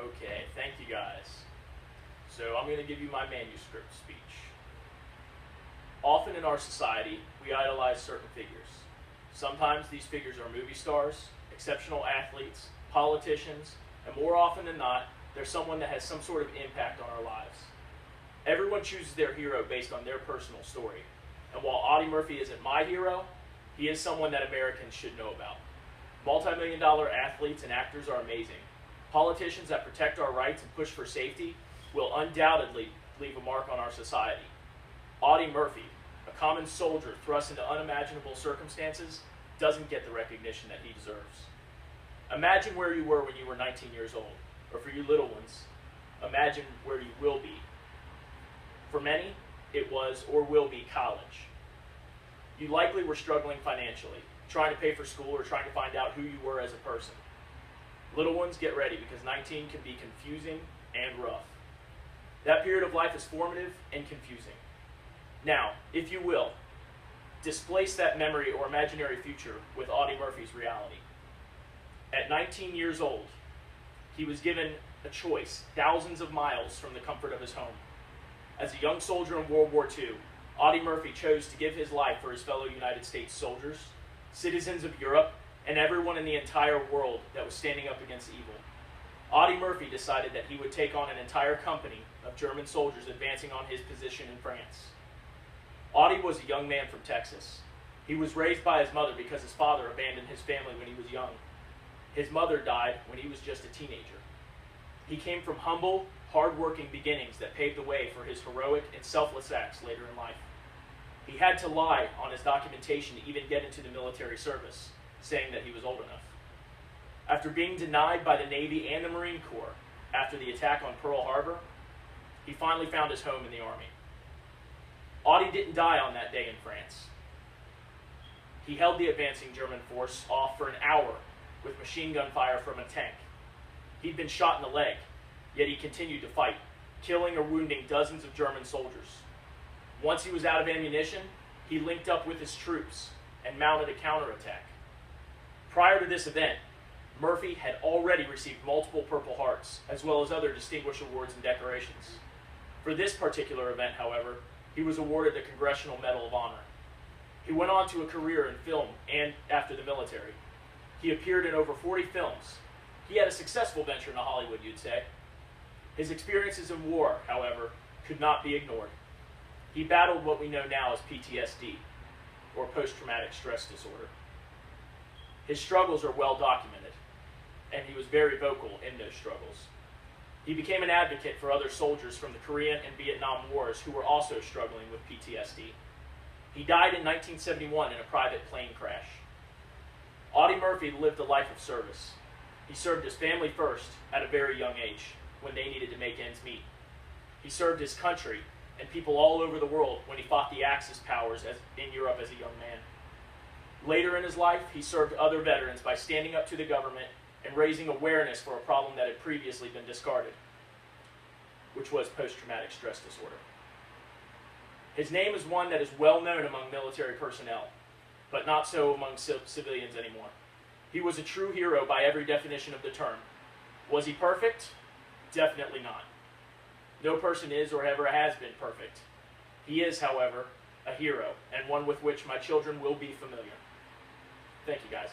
Okay, thank you guys. So I'm going to give you my manuscript speech. Often in our society, we idolize certain figures. Sometimes these figures are movie stars, exceptional athletes, politicians, and more often than not, they're someone that has some sort of impact on our lives. Everyone chooses their hero based on their personal story. And while Audie Murphy isn't my hero, he is someone that Americans should know about. Multi-million-dollar athletes and actors are amazing. Politicians that protect our rights and push for safety will undoubtedly leave a mark on our society. Audie Murphy, a common soldier thrust into unimaginable circumstances, doesn't get the recognition that he deserves. Imagine where you were when you were 19 years old, or for you little ones, imagine where you will be. For many, it was or will be college. You likely were struggling financially, trying to pay for school or trying to find out who you were as a person. Little ones, get ready, because 19 can be confusing and rough. That period of life is formative and confusing. Now, if you will, displace that memory or imaginary future with Audie Murphy's reality. At 19 years old, he was given a choice thousands of miles from the comfort of his home. As a young soldier in World War II, Audie Murphy chose to give his life for his fellow United States soldiers, citizens of Europe, and everyone in the entire world that was standing up against evil. Audie Murphy decided that he would take on an entire company of German soldiers advancing on his position in France. Audie was a young man from Texas. He was raised by his mother because his father abandoned his family when he was young. His mother died when he was just a teenager. He came from humble, hard-working beginnings that paved the way for his heroic and selfless acts later in life. He had to lie on his documentation to even get into the military service, saying that he was old enough. After being denied by the Navy and the Marine Corps after the attack on Pearl Harbor, he finally found his home in the Army. Audie didn't die on that day in France. He held the advancing German force off for an hour with machine gun fire from a tank. He'd been shot in the leg, yet he continued to fight, killing or wounding dozens of German soldiers. Once he was out of ammunition, he linked up with his troops and mounted a counterattack. Prior to this event, Murphy had already received multiple Purple Hearts, as well as other distinguished awards and decorations. For this particular event, however, he was awarded the Congressional Medal of Honor. He went on to a career in film and after the military. He appeared in over 40 films. He had a successful venture into Hollywood, you'd say. His experiences in war, however, could not be ignored. He battled what we know now as PTSD, or post-traumatic stress disorder. His struggles are well documented, and he was very vocal in those struggles. He became an advocate for other soldiers from the Korean and Vietnam Wars who were also struggling with PTSD. He died in 1971 in a private plane crash. Audie Murphy lived a life of service. He served his family first at a very young age, when they needed to make ends meet. He served his country and people all over the world when he fought the Axis powers in Europe as a young man. Later in his life, he served other veterans by standing up to the government and raising awareness for a problem that had previously been discarded, which was post-traumatic stress disorder. His name is one that is well known among military personnel, but not so among civilians anymore. He was a true hero by every definition of the term. Was he perfect? Definitely not. No person is or ever has been perfect. He is, however, a hero, and one with which my children will be familiar. Thank you, guys.